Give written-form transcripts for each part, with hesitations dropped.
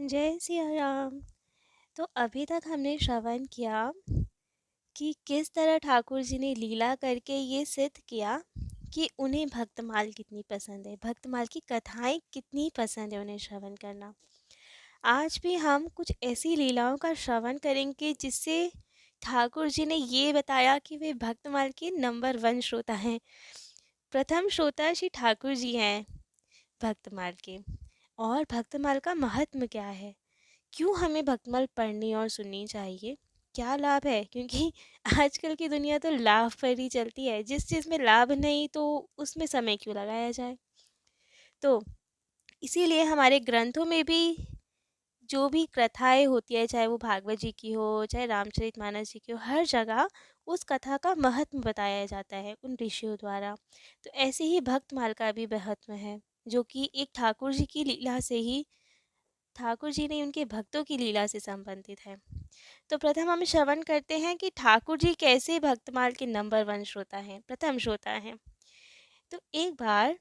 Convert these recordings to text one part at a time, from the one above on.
जय सिया राम। तो अभी तक हमने श्रवण किया कि किस तरह ठाकुर जी ने लीला करके ये सिद्ध किया कि उन्हें भक्तमाल कितनी पसंद है, भक्तमाल की कथाएं कितनी पसंद है उन्हें श्रवण करना। आज भी हम कुछ ऐसी लीलाओं का श्रवण करेंगे जिससे ठाकुर जी ने ये बताया कि वे भक्तमाल के नंबर 1 श्रोता हैं। प्रथम श्रोता श्री ठाकुर जी हैं भक्तमाल के। और भक्तमाल का महत्व क्या है, क्यों हमें भक्तमाल पढ़नी और सुननी चाहिए, क्या लाभ है? क्योंकि आजकल की दुनिया तो लाभ पर ही चलती है, जिस चीज़ में लाभ नहीं तो उसमें समय क्यों लगाया जाए। तो इसीलिए हमारे ग्रंथों में भी जो भी कथाएं होती है, चाहे वो भागवत जी की हो चाहे रामचरितमानस जी की हो, हर जगह उस कथा का महत्व बताया जाता है उन ऋषियों द्वारा। तो ऐसे ही भक्तमाल का भी महत्व है, जो कि एक ठाकुर जी की लीला से ही, ठाकुर जी ने उनके भक्तों की लीला से संबंधित है। तो प्रथम हम श्रवण करते हैं कि ठाकुर जी कैसे भक्तमाल के नंबर 1 श्रोता हैं, प्रथम श्रोता हैं। तो एक बार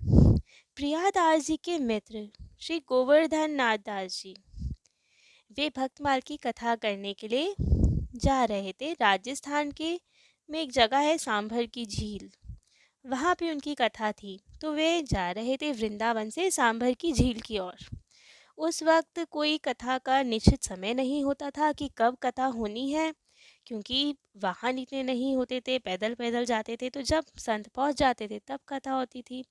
प्रियादास जी के मित्र श्री गोवर्धन नाथ दास जी, वे भक्तमाल की कथा करने के लिए जा रहे थे। राजस्थान के में एक जगह है सांभर की झील, वहाँ पे उनकी कथा थी। तो वे जा रहे थे वृंदावन से सांभर की झील की ओर। उस वक्त कोई कथा का निश्चित समय नहीं होता था कि कब कथा होनी है, क्योंकि वाहन इतने नहीं होते थे, पैदल पैदल जाते थे। तो जब संत पहुंच जाते थे तब कथा होती थी,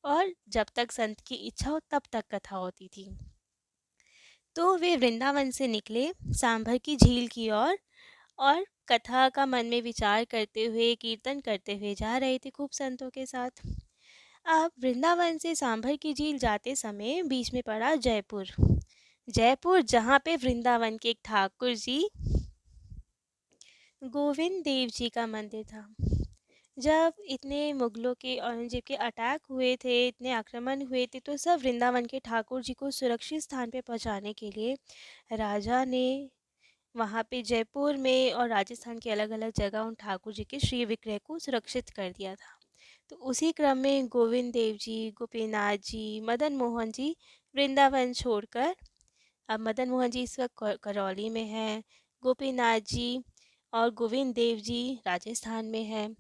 और जब तक संत की इच्छा हो तब तक कथा होती थी। तो वे वृंदावन से निकले सांभर की झील की ओर, और कथा का मन में विचार करते हुए, कीर्तन करते हुए जा रहे थे खूब संतों के साथ। अब वृंदावन से सांभर की झील जाते समय बीच में पड़ा जयपुर। जयपुर जहाँ पे वृंदावन के एक ठाकुर जी गोविंद देव जी का मंदिर था। जब इतने मुगलों के औरंगजेब के अटैक हुए थे, इतने आक्रमण हुए थे, तो सब वृंदावन के ठाकुर जी को सुरक्षित स्थान पे पहुंचाने के लिए राजा ने वहाँ पे जयपुर में और राजस्थान के अलग अलग जगह उन ठाकुर जी के श्री विग्रह को सुरक्षित कर दिया था। तो उसी क्रम में गोविंद देव जी, गोपीनाथ जी, मदन मोहन जी वृंदावन छोड़कर, अब मदन मोहन जी इस वक्त करौली में हैं, गोपीनाथ जी और गोविंद देव जी राजस्थान में हैं,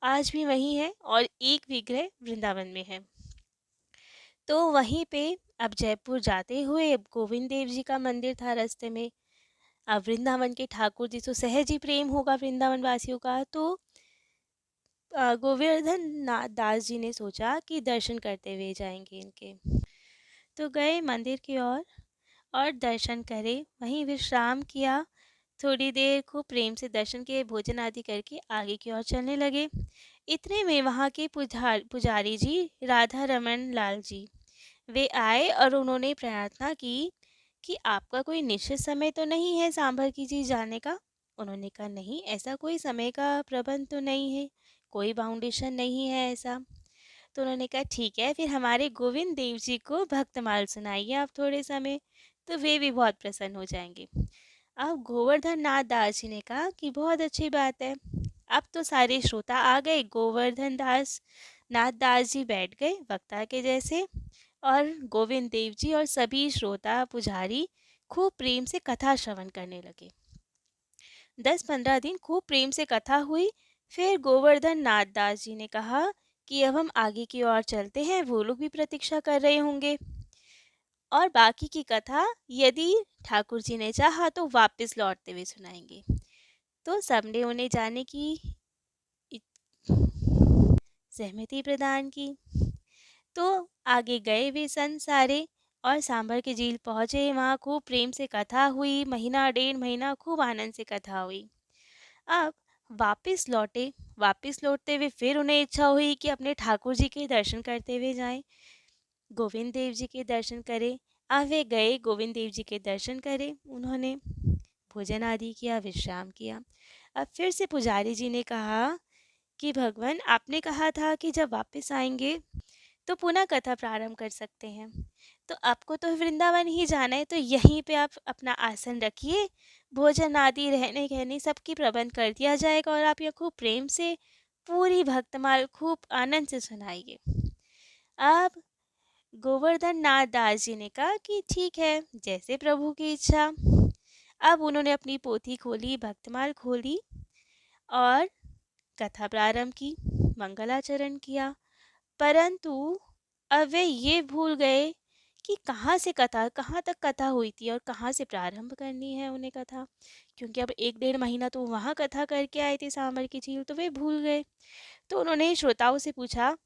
आज भी वहीं हैं, और एक विग्रह वृंदावन में है। तो वहीं पे अब जयपुर जाते हुए अब गोविंद देव जी का मंदिर था रास्ते में। अब वृंदावन के ठाकुर जी तो सहज ही प्रेम होगा वृंदावन वासियों का, तो गोवर्धन दास जी ने सोचा कि दर्शन करते हुए जाएंगे इनके। तो गए मंदिर की ओर और दर्शन करे, वहीं विश्राम किया। थोड़ी देर खूब प्रेम से दर्शन किए, भोजन आदि करके आगे की ओर चलने लगे। इतने में वहाँ के पुजारी जी राधा रमन लाल जी वे आए, और उन्होंने प्रार्थना की कि आपका कोई निश्चित समय तो नहीं है सांभर की झील जाने का? उन्होंने कहा नहीं, ऐसा कोई समय का प्रबंध तो नहीं है, कोई बाउंडेशन नहीं है ऐसा। तो उन्होंने कहा ठीक है, फिर हमारे गोविंद देव जी को भक्तमाल सुनाइए आप थोड़े समय, तो वे भी बहुत प्रसन्न हो जाएंगे। अब गोवर्धन नाथ दास जी ने कहा कि बहुत अच्छी बात है। अब तो सारे श्रोता आ गए, गोवर्धन दास नाथ दास जी बैठ गए वक्ता के जैसे, और गोविंद देव जी और सभी श्रोता पुजारी खूब प्रेम से कथा श्रवण करने लगे। 10-15 दिन खूब प्रेम से कथा हुई। फिर गोवर्धन नाथ दास जी ने कहा कि अब हम आगे की ओर चलते हैं, वो लोग भी प्रतीक्षा कर रहे होंगे, और बाकी की कथा यदि ठाकुर जी ने चाहा तो वापस लौटते हुए सुनाएंगे। तो सबने उन्हें जाने की सहमति प्रदान की। तो आगे गए वे संत सारे, और सांभर की झील पहुँचे। वहाँ खूब प्रेम से कथा हुई, महीना 1.5 महीना खूब आनंद से कथा हुई। अब वापस लौटे। वापस लौटते हुए फिर उन्हें इच्छा हुई कि अपने ठाकुर जी के दर्शन करते हुए जाएं, गोविंद देव जी के दर्शन करें। अब वे गए, गोविंद देव जी के दर्शन करे उन्होंने, भोजन आदि किया, विश्राम किया। अब फिर से पुजारी जी ने कहा कि भगवान, आपने कहा था कि जब वापस आएंगे तो पुनः कथा प्रारंभ कर सकते हैं, तो आपको तो वृंदावन ही जाना है, तो यहीं पे आप अपना आसन रखिए, भोजन आदि रहने कहने सबकी प्रबंध कर दिया जाएगा, और आप यह खूब प्रेम से पूरी भक्तमाल खूब आनंद से सुनाइए। अब गोवर्धन नाथ दास जी ने कहा कि ठीक है, जैसे प्रभु की इच्छा। अब उन्होंने अपनी पोथी खोली, भक्तमाल खोली और कथा प्रारंभ की, मंगलाचरण किया। परंतु अब वे ये भूल गए कि कहाँ तक कथा हुई थी और कहाँ से प्रारंभ करनी है उन्हें कथा, क्योंकि अब 1 डेढ़ महीना तो वहाँ कथा करके आए थे सांबर की झील, तो वे भूल गए। तो उन्होंने श्रोताओं से पूछा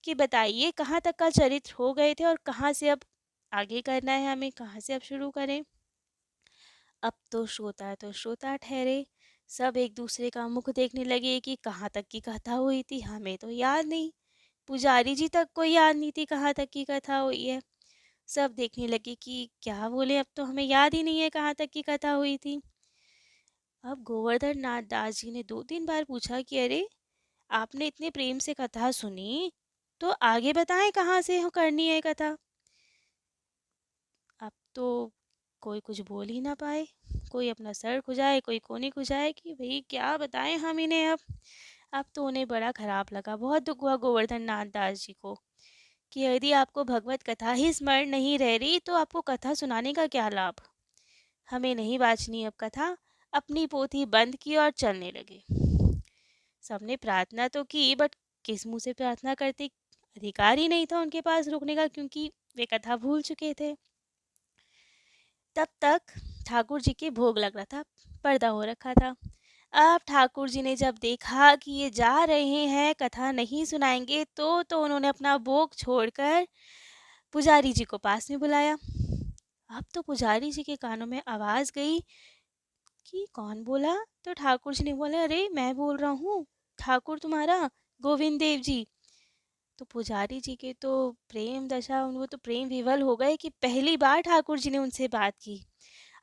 कि बताइए कहाँ तक का चरित्र हो गए थे और कहाँ से अब आगे करना है, हमें कहाँ से अब शुरू करें। अब तो श्रोता ठहरे, सब एक दूसरे का मुख देखने लगे कि कहाँ तक की कथा हुई थी, हमें तो याद नहीं। पुजारी जी तक को याद नहीं थी कहाँ तक की कथा हुई है। सब देखने लगे कि क्या बोले, अब तो हमें याद ही नहीं है कहाँ तक की कथा हुई थी। अब गोवर्धन नाथ दास जी ने 2 3 बार पूछा कि अरे, आपने इतने प्रेम से कथा सुनी, तो आगे बताएं कहाँ से करनी है कथा। अब तो कोई कुछ बोल ही ना पाए, कोई अपना सर खुजाए, कोई कोनी खुजाए कि भाई क्या बताएं हम इन्हें अब तो उन्हें बड़ा खराब लगा, बहुत दुख हुआ गोवर्धन नाथ दास जी को कि यदि आपको भगवत कथा ही स्मरण नहीं रह रही तो आपको कथा सुनाने का क्या लाभ। हमें नहीं बाँचनी अब कथा। अपनी पोथी बंद की और चलने लगे। सबने प्रार्थना तो की, बट किस मुंह से प्रार्थना करते, अधिकार ही नहीं था उनके पास रुकने का, क्योंकि वे कथा भूल चुके थे। तब तक ठाकुर जी के भोग लग रहा था, पर्दा हो रखा था। अब ठाकुर जी ने जब देखा कि ये जा रहे हैं, कथा नहीं सुनाएंगे, तो उन्होंने अपना भोग छोड़कर पुजारी जी को पास में बुलाया। अब तो पुजारी जी के कानों में आवाज़ गई कि कौन बोला। तो ठाकुर जी ने बोला, अरे मैं बोल रहा हूँ, ठाकुर तुम्हारा गोविंद देव जी। तो पुजारी जी के तो प्रेम दशा, वो तो प्रेम विवल हो गए कि पहली बार ठाकुर जी ने उनसे बात की।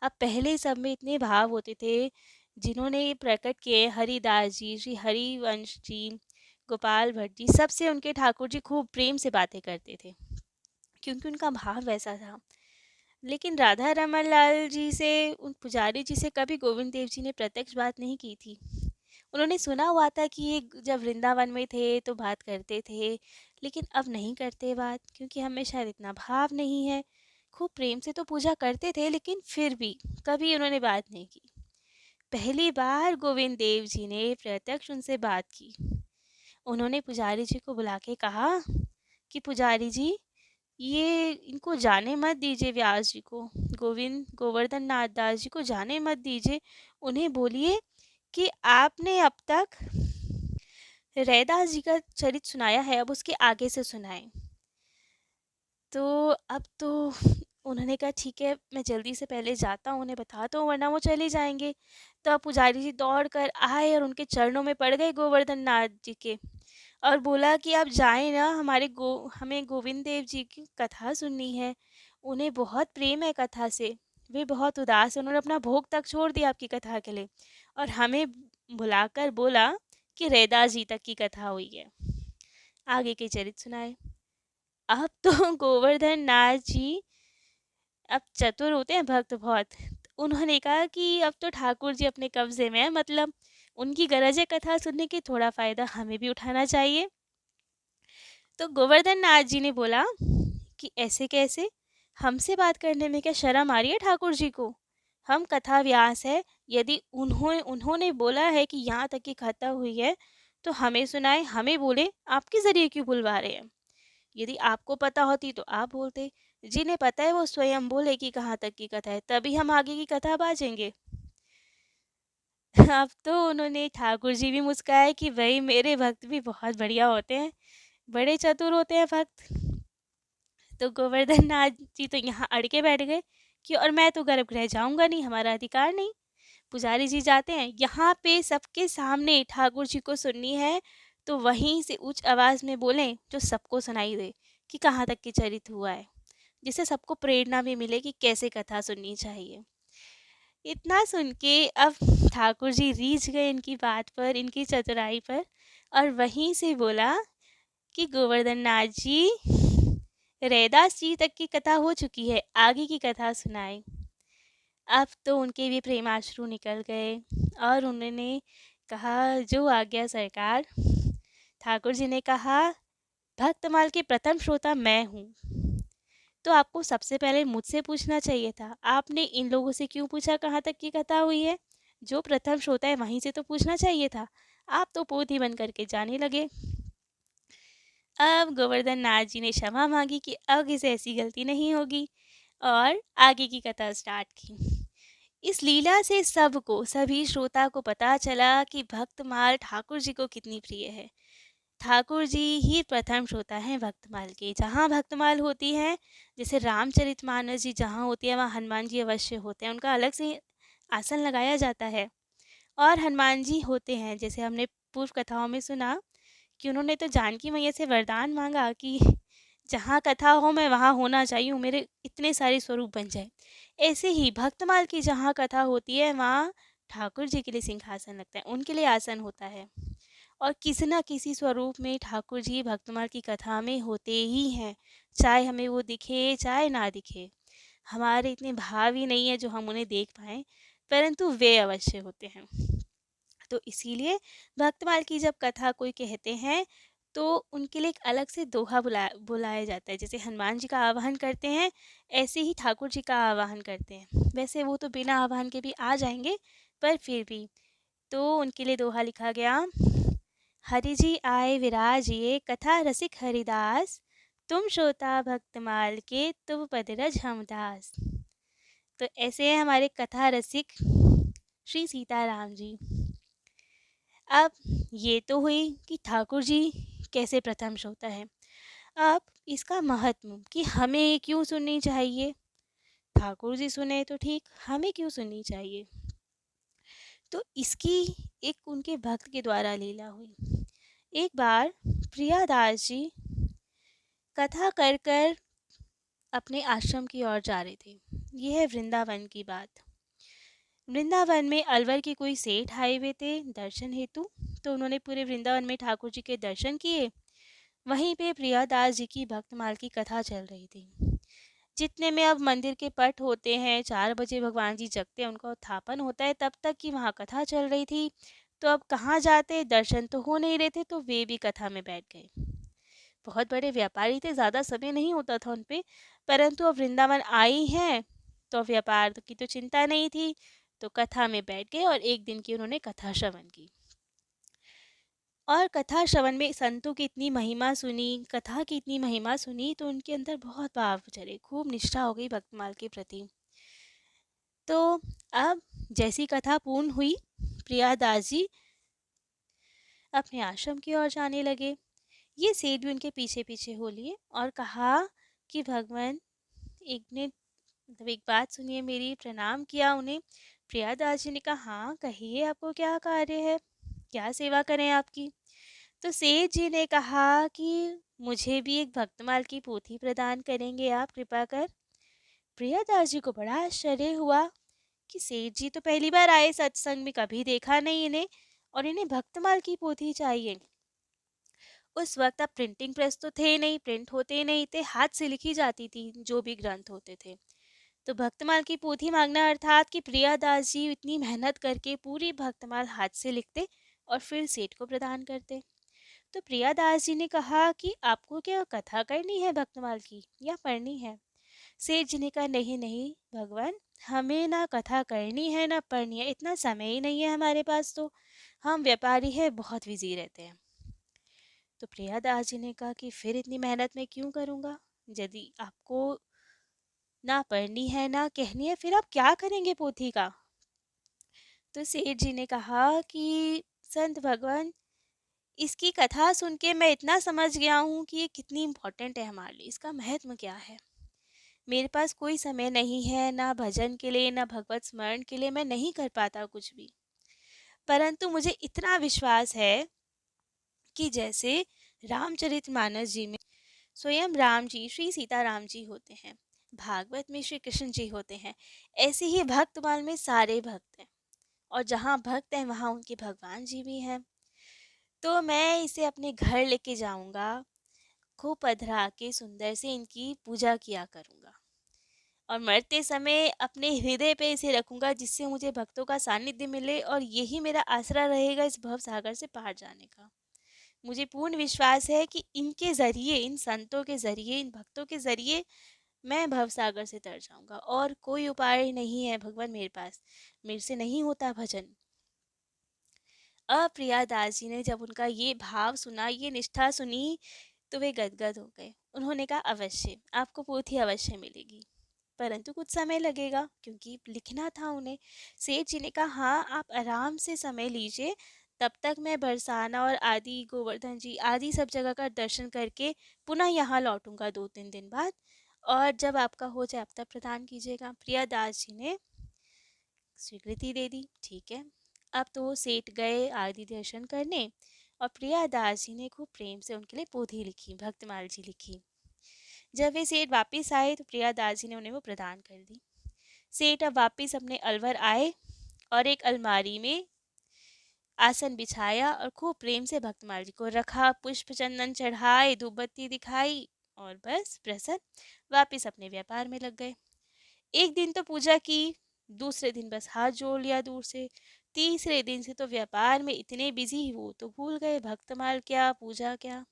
अब पहले सब में इतने भाव होते थे जिन्होंने ये प्रकट किए, हरिदास जी, श्री हरिवंश जी, गोपाल भट्ट जी, सबसे उनके ठाकुर जी खूब प्रेम से बातें करते थे, क्योंकि उनका भाव वैसा था। लेकिन राधा रमन लाल जी से, उन पुजारी जी से कभी गोविंद देव जी ने प्रत्यक्ष बात नहीं की थी। उन्होंने सुना हुआ था कि ये जब वृंदावन में थे तो बात करते थे, लेकिन अब नहीं करते बात, क्योंकि हमें शायद इतना भाव नहीं है। खूब प्रेम से तो पूजा करते थे, लेकिन फिर भी कभी उन्होंने बात नहीं की। पहली बार गोविंद देव जी ने प्रत्यक्ष उनसे बात की। उन्होंने पुजारी जी को बुला के कहा कि पुजारी जी, ये इनको जाने मत दीजिए, व्यास जी को, गोवर्धन नाथ दास जी को जाने मत दीजिए। उन्हें बोलिए कि आपने अब तक रैदास जी का चरित्र सुनाया है, अब उसके आगे से सुनाएं। तो अब तो उन्होंने कहा ठीक है, मैं जल्दी से पहले जाता हूँ, उन्हें बताता हूँ, वरना वो चले जाएंगे। तो अब पुजारी जी दौड़ कर आए और उनके चरणों में पड़ गए गोवर्धन नाथ जी के, और बोला कि आप जाएं ना, हमें गोविंद देव जी की कथा सुननी है। उन्हें बहुत प्रेम है कथा से, वे बहुत उदास हैं, उन्होंने अपना भोग तक छोड़ दिया आपकी कथा के लिए, और हमें बुलाकर बोला कि रैदास जी तक की कथा हुई है, आगे के चरित्र सुनाए। अब तो गोवर्धन नाथ जी अब चतुर होते हैं भक्त बहुत, उन्होंने कहा कि अब तो ठाकुर जी अपने कब्जे में है, मतलब उनकी गरज है कथा सुनने की, थोड़ा फ़ायदा हमें भी उठाना चाहिए। तो गोवर्धन नाथ जी ने बोला कि ऐसे कैसे, हमसे बात करने में क्या शर्म आ रही है ठाकुर जी को? हम कथा व्यास है, यदि उन्होंने बोला है कि यहाँ तक की कथा हुई है तो हमें सुनाए, हमें बोले, आपके ज़रिए क्यों बुलवा रहे हैं? यदि आपको पता होती तो आप बोलते, जिन्हें पता है वो स्वयं बोले कि कहाँ तक की कथा है, तभी हम आगे की कथा बाजेंगे। अब तो उन्होंने, ठाकुर जी भी मुस्काए कि भाई मेरे भक्त भी बहुत बढ़िया होते हैं, बड़े चतुर होते हैं भक्त। तो गोवर्धन नाथ जी तो यहाँ अड़ के बैठ गए कि और मैं तो गर्भगृह जाऊंगा नहीं, हमारा अधिकार नहीं। पुजारी जी जाते हैं, यहाँ पे सबके सामने ठाकुर जी को सुननी है, तो वहीं से उच्च आवाज़ में बोलें जो सबको सुनाई दे कि कहाँ तक की चरित हुआ है, जिससे सबको प्रेरणा भी मिले कि कैसे कथा सुननी चाहिए। इतना सुन के अब ठाकुर जी रीझ गए इनकी बात पर, इनकी चतुराई पर, और वहीं से बोला कि गोवर्धन नाथ जी, रैदास जी तक की कथा हो चुकी है, आगे की कथा सुनाए। अब तो उनके भी प्रेमाश्रु निकल गए और उन्होंने कहा, जो आज्ञा सरकार। ठाकुर जी ने कहा, भक्तमाल के प्रथम श्रोता मैं हूँ, तो आपको सबसे पहले मुझसे पूछना चाहिए था। आपने इन लोगों से क्यों पूछा कहाँ तक की कथा हुई है? जो प्रथम श्रोता है वहीं से तो पूछना चाहिए था। आप तो पोथी बंद करके जाने लगे। अब गोवर्धन नाथ जी ने क्षमा मांगी कि अब इसे ऐसी गलती नहीं होगी, और आगे की कथा स्टार्ट की। इस लीला से सबको, सभी श्रोता को पता चला कि भक्तमाल ठाकुर जी को कितनी प्रिय है। ठाकुर जी ही प्रथम श्रोता हैं भक्तमाल के। जहाँ भक्तमाल होती है, जैसे रामचरितमानस जी जहाँ होती है वहाँ हनुमान जी अवश्य होते हैं, उनका अलग से आसन लगाया जाता है। और हनुमान जी होते हैं, जैसे हमने पूर्व कथाओं में सुना कि उन्होंने तो जानकी मैया से वरदान मांगा कि जहाँ कथा हो मैं वहाँ होना चाहिए, मेरे इतने सारे स्वरूप बन जाए। ऐसे ही भक्तमाल की जहाँ कथा होती है वहाँ ठाकुर जी के लिए सिंहासन लगता है, उनके लिए आसन होता है। और किसी न किसी स्वरूप में ठाकुर जी भक्तमाल की कथा में होते ही हैं, चाहे हमें वो दिखे चाहे ना दिखे। हमारे इतने भाव ही नहीं है जो हम उन्हें देख पाएँ, परंतु वे अवश्य होते हैं। तो इसीलिए भक्तमाल की जब कथा कोई कहते हैं तो उनके लिए एक अलग से दोहा बुलाया जाता है। जैसे हनुमान जी का आवाहन करते हैं, ऐसे ही ठाकुर जी का आवाहन करते हैं। वैसे वो तो बिना आवाहन के भी आ जाएंगे, पर फिर भी तो उनके लिए दोहा लिखा गया। हरि जी आए विराजिए, कथा रसिक हरिदास, तुम श्रोता भक्तमाल के, तुम पदरज हम दास। तो ऐसे हैं हमारे कथा रसिक श्री सीताराम जी। अब ये तो हुई कि ठाकुर जी कैसे प्रथम श्रोता है। अब इसका महत्व कि हमें क्यों सुननी चाहिए। ठाकुर जी सुने तो ठीक, हमें क्यों सुननी चाहिए? तो इसकी एक उनके भक्त के द्वारा लीला हुई। एक बार प्रियादास जी कथा कर कर अपने आश्रम की ओर जा रहे थे। यह है वृंदावन की बात। वृंदावन में अलवर के कोई सेठ आए हुए थे दर्शन हेतु, तो उन्होंने पूरे वृंदावन में ठाकुर जी के दर्शन किए। वहीं पे प्रियादास जी की भक्तमाल की कथा चल रही थी। जितने में अब मंदिर के पट होते हैं, 4 बजे भगवान जी जगते हैं, उनका उत्थापन होता है, तब तक की वहाँ कथा चल रही थी। तो अब कहाँ जाते, दर्शन तो हो नहीं रहे थे, तो वे भी कथा में बैठ गए। बहुत बड़े व्यापारी थे, ज़्यादा समय नहीं होता था उन पे, परंतु अब वृंदावन आई हैं तो व्यापार की तो चिंता नहीं थी, तो कथा में बैठ गए और एक दिन की उन्होंने कथा श्रवण की। और कथा श्रवण में संतों की इतनी महिमा सुनी, कथा की इतनी महिमा सुनी, तो उनके अंदर बहुत भाव चले, खूब निष्ठा हो गई भक्तमाल के प्रति। तो अब जैसी कथा पूर्ण हुई, प्रियादास जी अपने आश्रम की ओर जाने लगे। ये सेठ भी उनके पीछे पीछे हो लिए और कहा कि भगवान, एक ने मतलब एक बात सुनिए मेरी। प्रणाम किया उन्हें। प्रियादास जी ने कहा, हाँ कहिए, आपको क्या कार्य है, क्या सेवा करें आपकी? तो सेठ जी ने कहा कि मुझे भी एक भक्तमाल की पोथी प्रदान करेंगे आप कृपा कर? प्रियादास जी को बड़ा आश्चर्य हुआ कि सेठ जी तो पहली बार आए सत्संग में, कभी देखा नहीं इन्हें, और इन्हें भक्तमाल की पोथी चाहिए। उस वक्त अब प्रिंटिंग प्रेस तो थे नहीं, प्रिंट होते नहीं थे, हाथ से लिखी जाती थी जो भी ग्रंथ होते थे। तो भक्तमाल की पोथी मांगना अर्थात कि प्रियादास जी इतनी मेहनत करके पूरी भक्तमाल हाथ से लिखते और फिर सेठ को प्रदान करते। तो प्रियादास जी ने कहा कि आपको क्या कथा करनी है भक्तमाल की या पढ़नी है? सेठ जी ने कहा, नहीं नहीं भगवान, हमें ना कथा करनी है ना पढ़नी है, इतना समय ही नहीं है हमारे पास, तो हम व्यापारी है, बहुत बिजी रहते हैं। तो प्रियादास जी ने कहा कि फिर इतनी मेहनत मैं क्यों करूँगा? यदि आपको ना पढ़नी है ना कहनी है, फिर आप क्या करेंगे पोथी का? तो सेठ जी ने कहा कि संत भगवान, इसकी कथा सुन के मैं इतना समझ गया हूँ कि ये कितनी इम्पोर्टेंट है हमारे लिए, इसका महत्व क्या है। मेरे पास कोई समय नहीं है, ना भजन के लिए ना भगवत स्मरण के लिए, मैं नहीं कर पाता कुछ भी। परंतु मुझे इतना विश्वास है कि जैसे रामचरितमानस जी में स्वयं राम जी, श्री सीताराम जी होते हैं, भागवत में श्री कृष्ण जी होते हैं, ऐसे ही भक्तमाल में सारे भक्त हैं, और जहाँ भक्त हैं वहाँ उनके भगवान जी भी हैं। तो मैं इसे अपने घर लेके जाऊंगा, खूब पधरा के सुंदर से इनकी पूजा किया करूंगा, और मरते समय अपने हृदय पे इसे रखूंगा, जिससे मुझे भक्तों का सानिध्य मिले, और यही मेरा आसरा रहेगा इस भव सागर से पार जाने का। मुझे पूर्ण विश्वास है कि इनके ज़रिए, इन संतों के ज़रिए, इन भक्तों के ज़रिए मैं भवसागर से तर जाऊंगा और कोई उपाय नहीं है भगवान मेरे पास, मेरे से नहीं होता भजन। अब प्रियादास जी ने जब उनका ये भाव सुना, ये निष्ठा सुनी, तो वे गदगद हो गए। उन्होंने कहा अवश्य आपको पोथी अवश्य मिलेगी, परंतु कुछ समय लगेगा क्योंकि लिखना था उन्हें। सेठ जी ने कहा हाँ आप आराम से समय लीजिए, तब तक मैं बरसाना और आदि गोवर्धन जी आदि सब जगह का दर्शन करके पुनः यहाँ लौटूंगा 2-3 दिन बाद, और जब आपका हो जाए आप तब प्रदान कीजिएगा। प्रियादास जी ने स्वीकृति दे दी, ठीक है। अब तो वो सेठ गए आदि दर्शन करने, और प्रियादास जी ने खूब प्रेम से उनके लिए पोथी लिखी, भक्तमाल जी लिखी। जब वे सेठ वापिस आए तो प्रियादास जी ने उन्हें वो प्रदान कर दी। सेठ अब वापिस अपने अलवर आए और एक अलमारी में आसन बिछाया और खूब प्रेम से भक्तमाल जी को रखा, पुष्प चंदन चढ़ाए, धूप बत्ती दिखाई, और बस प्रसन्न वापिस अपने व्यापार में लग गए। एक दिन तो पूजा की, दूसरे दिन बस हाथ जोड़ लिया दूर से, तीसरे दिन से तो व्यापार में इतने बिजी वो तो भूल गए भक्तमाल क्या पूजा क्या।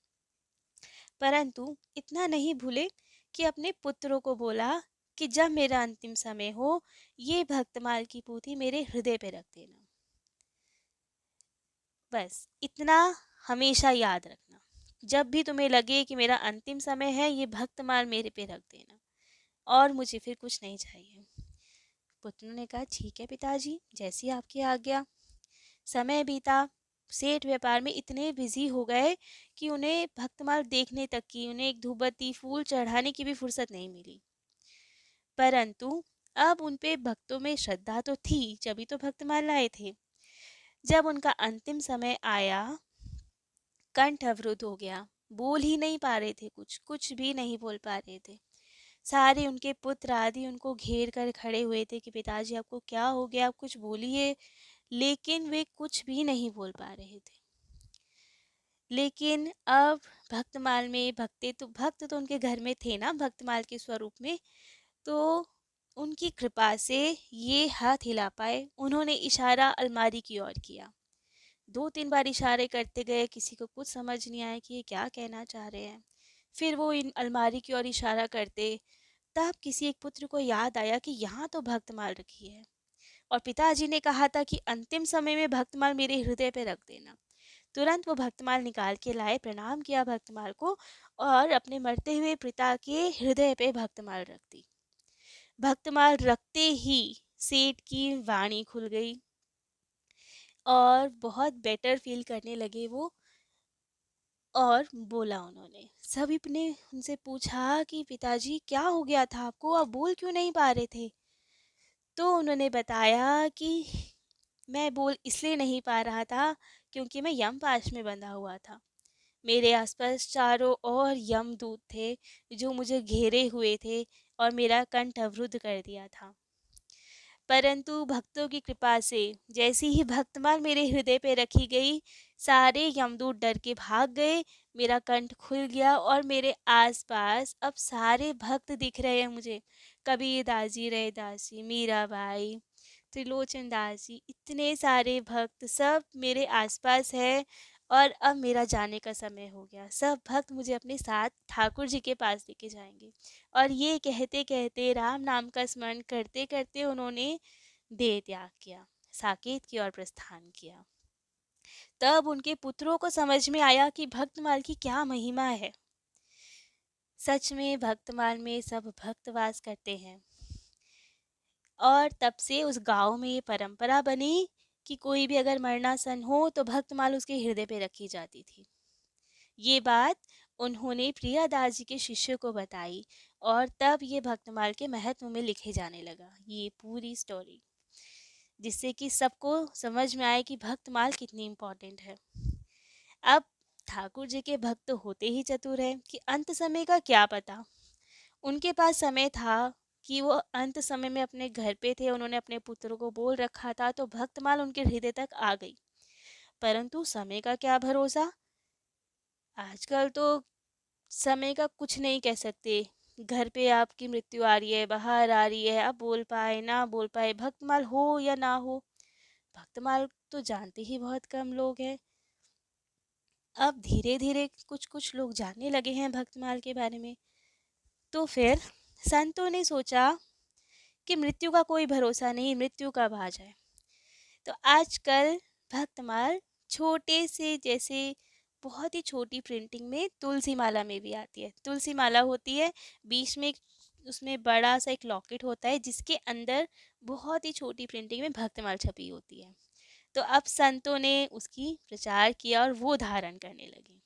परंतु इतना नहीं भूले कि अपने पुत्रों को बोला कि जब मेरा अंतिम समय हो, ये भक्तमाल की पोथी मेरे हृदय पे रख देना। बस इतना हमेशा याद रखना, जब भी तुम्हें लगे कि मेरा अंतिम समय है, ये भक्तमाल मेरे पे रख देना, और मुझे फिर कुछ नहीं चाहिए। पुत्र ने कहा ठीक है पिताजी, जैसी आपकी आज्ञा। समय बीता, सेठ व्यापार में इतने बिजी हो गए कि उन्हें भक्तमाल देखने तक की, उन्हें एक धूपबत्ती फूल चढ़ाने की भी फुर्सत नहीं मिली। परंतु अब उन पे भक्तों में श्रद्धा तो थी, जब तो भक्तमाल लाए थे। जब उनका अंतिम समय आया, कंठ अवरुद्ध हो गया, बोल ही नहीं पा रहे थे, कुछ कुछ भी नहीं बोल पा रहे थे। सारे उनके पुत्र आदि उनको घेर कर खड़े हुए थे कि पिताजी आपको क्या हो गया, आप कुछ बोलिए, लेकिन वे कुछ भी नहीं बोल पा रहे थे। लेकिन अब भक्तमाल में भक्त तो उनके घर में थे ना, भक्तमाल के स्वरूप में, तो उनकी कृपा से ये हाथ हिला पाए। उन्होंने इशारा अलमारी की ओर किया, 2-3 बार इशारे करते गए, किसी को कुछ समझ नहीं आया कि ये क्या कहना चाह रहे हैं। फिर वो इन अलमारी की ओर इशारा करते, तब किसी एक पुत्र को याद आया कि यहाँ तो भक्तमाल रखी है, और पिताजी ने कहा था कि अंतिम समय में भक्तमाल मेरे हृदय पे रख देना। तुरंत वो भक्तमाल निकाल के लाए, प्रणाम किया भक्तमाल को, और अपने मरते हुए पिता के हृदय पे भक्तमाल रख दी। भक्तमाल रखते ही सेठ की वाणी खुल गई और बहुत बेटर फील करने लगे वो, और बोला उन्होंने, सभी ने उनसे पूछा कि पिताजी क्या हो गया था आपको, आप बोल क्यों नहीं पा रहे थे। तो उन्होंने बताया कि मैं बोल इसलिए नहीं पा रहा था क्योंकि मैं यमपाश में बंधा हुआ था, मेरे आसपास चारों ओर यमदूत थे जो मुझे घेरे हुए थे और मेरा कंठ अवरुद्ध कर दिया था। परंतु भक्तों की कृपा से जैसी ही भक्तमाल मेरे हृदय पे रखी गई, सारे यमदूत डर के भाग गए, मेरा कंठ खुल गया और मेरे आसपास अब सारे भक्त दिख रहे हैं मुझे। कबीर दास जी, रैदास जी, मीराबाई, त्रिलोचन दास जी, इतने सारे भक्त सब मेरे आसपास है, और अब मेरा जाने का समय हो गया। सब भक्त मुझे अपने साथ ठाकुर जी के पास लेके जाएंगे। और ये कहते कहते, राम नाम का स्मरण करते करते उन्होंने देह त्याग किया, साकेत की ओर प्रस्थान किया। तब उनके पुत्रों को समझ में आया कि भक्तमाल की क्या महिमा है। सच में भक्तमाल में सब भक्त वास करते हैं, और तब से उस गांव में ये परंपरा बनी कि कोई भी अगर मरणासन हो तो भक्तमाल उसके हृदय पे रखी जाती थी। ये बात उन्होंने प्रियादास जी के शिष्य को बताई, और तब ये भक्तमाल के महत्व में लिखे जाने लगा ये पूरी स्टोरी, जिससे कि सबको समझ में आए कि भक्तमाल कितनी इम्पोर्टेंट है। अब ठाकुर जी के भक्त होते ही चतुर हैं कि अंत समय का क्या पता, उनके पास समय था कि वो अंत समय में अपने घर पे थे, उन्होंने अपने पुत्रों को बोल रखा था, तो भक्तमाल उनके हृदय तक आ गई। परंतु समय का क्या भरोसा, आजकल तो समय का कुछ नहीं कह सकते। घर पे आपकी मृत्यु आ रही है, बाहर आ रही है, आप बोल पाए ना बोल पाए, भक्तमाल हो या ना हो, भक्तमाल तो जानते ही बहुत कम लोग हैं। अब धीरे धीरे कुछ कुछ लोग जानने लगे हैं भक्तमाल के बारे में। तो फिर संतों ने सोचा कि मृत्यु का कोई भरोसा नहीं, मृत्यु कब आ जाए। तो आजकल भक्तमाल छोटे से, जैसे बहुत ही छोटी प्रिंटिंग में तुलसी माला में भी आती है। तुलसी माला होती है, बीच में उसमें बड़ा सा एक लॉकेट होता है जिसके अंदर बहुत ही छोटी प्रिंटिंग में भक्तमाल छपी होती है। तो अब संतों ने उसकी प्रचार किया और वो धारण करने लगे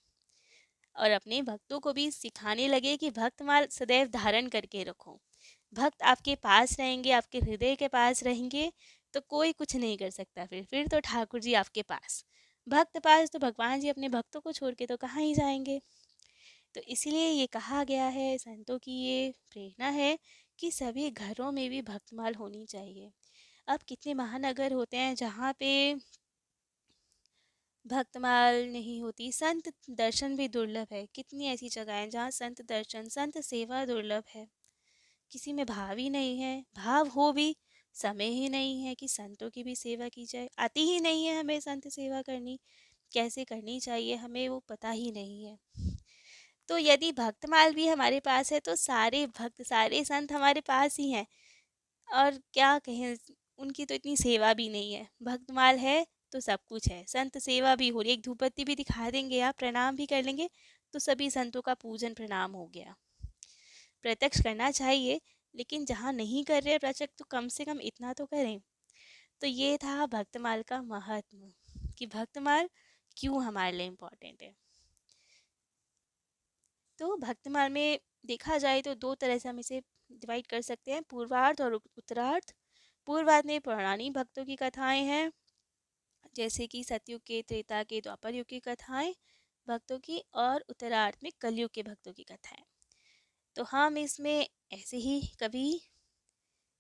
और अपने भक्तों को भी सिखाने लगे कि भक्तमाल सदैव धारण करके रखो। भक्त आपके पास रहेंगे, आपके हृदय के पास रहेंगे, तो कोई कुछ नहीं कर सकता। फिर तो ठाकुर जी आपके पास, भक्त पास, तो भगवान जी अपने भक्तों को छोड़ के तो कहाँ ही जाएंगे। तो इसलिए ये कहा गया है, संतों की ये प्रेरणा है कि सभी घरों में भी भक्तमाल होनी चाहिए। अब कितने महानगर होते हैं जहाँ पे भक्तमाल नहीं होती। संत दर्शन भी दुर्लभ है। कितनी ऐसी जगह हैं जहाँ संत दर्शन, संत सेवा दुर्लभ है। किसी में भाव ही नहीं है, भाव हो भी समय ही नहीं है कि संतों की भी सेवा की जाए। आती ही नहीं है हमें संत सेवा करनी, कैसे करनी चाहिए हमें वो पता ही नहीं है। तो यदि भक्तमाल भी हमारे पास है तो सारे भक्त, सारे संत हमारे पास ही हैं। और क्या कहें, उनकी तो इतनी सेवा भी नहीं है। भक्तमाल है तो सब कुछ है, संत सेवा भी हो रही है। एक धूप बत्ती भी दिखा देंगे, आप प्रणाम भी कर लेंगे, तो सभी संतों का पूजन प्रणाम हो गया। प्रत्यक्ष करना चाहिए, लेकिन जहाँ नहीं कर रहे प्रत्यक्ष, तो कम से कम इतना तो करें। तो ये था भक्तमाल का महत्व, कि भक्तमाल क्यों हमारे लिए इम्पोर्टेंट है। तो भक्तमाल में देखा जाए तो दो तरह से हम इसे डिवाइड कर सकते हैं, पूर्वार्ध और उत्तरार्ध। पूर्वार्ध में पौराणिक भक्तों की कथाएं हैं, जैसे कि सतयुग के, त्रेता के, द्वापर युग की कथाएं भक्तों की, और उत्तरार्ध में कलयुग के भक्तों की कथाएं। तो हम इसमें ऐसे ही कभी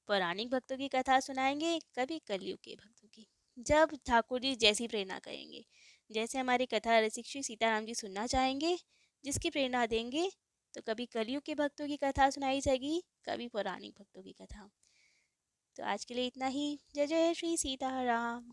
पौराणिक भक्तों की कथा सुनाएंगे, कभी कलयुग के भक्तों की, जब ठाकुर जी जैसी प्रेरणा करेंगे। जैसे हमारी कथा रसिक श्री सीताराम जी सुनना चाहेंगे, जिसकी प्रेरणा देंगे, तो कभी कलयुग के भक्तों की कथा सुनाई जाएगी, कभी पौराणिक भक्तों की कथा। तो आज के लिए इतना ही। जय जय श्री सीताराम।